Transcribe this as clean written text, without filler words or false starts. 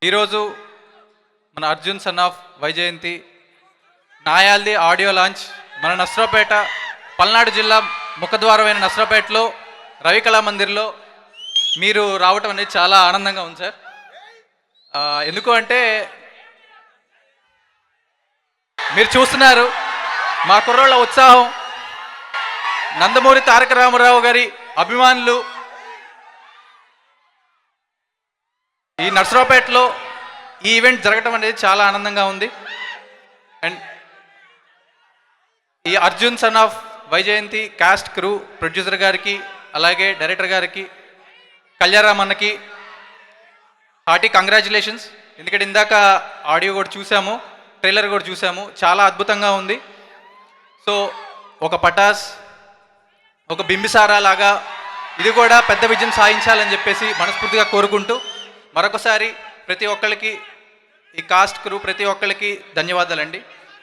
ఈరోజు మన Arjun son of Vyjayanthi నాయాల్ది ఆడియో లాంచ్ మన నస్రాపేట పల్నాడు జిల్లా ముఖద్వారమైన నస్రాపేటలో రవి కళా మందిర్లో మీరు రావటం అనేది చాలా ఆనందంగా ఉంది సార్. ఎందుకు అంటే మీరు చూస్తున్నారు మా కుర్రోళ్ళ ఉత్సాహం, నందమూరి తారక రామారావు గారి అభిమానులు ఈ నర్సరావుపేటలో ఈ ఈవెంట్ జరగటం అనేది చాలా ఆనందంగా ఉంది. అండ్ ఈ Arjun son of Vyjayanthi cost crew, producer గారికి, అలాగే డైరెక్టర్ గారికి, కళ్యాణరామ్ అన్నకి హార్టీ కంగ్రాచులేషన్స్. ఎందుకంటే ఇందాక ఆడియో కూడా చూసాము, ట్రైలర్ కూడా చూసాము, చాలా అద్భుతంగా ఉంది. సో ఒక పటాస్, ఒక బింబిసారా లాగా ఇది కూడా పెద్ద విజయం సాధించాలని చెప్పేసి మనస్ఫూర్తిగా కోరుకుంటూ మరొకసారి ప్రతి ఒక్కరికి, ఈ కాస్ట్ క్రూ ప్రతి ఒక్కరికి ధన్యవాదాలండి.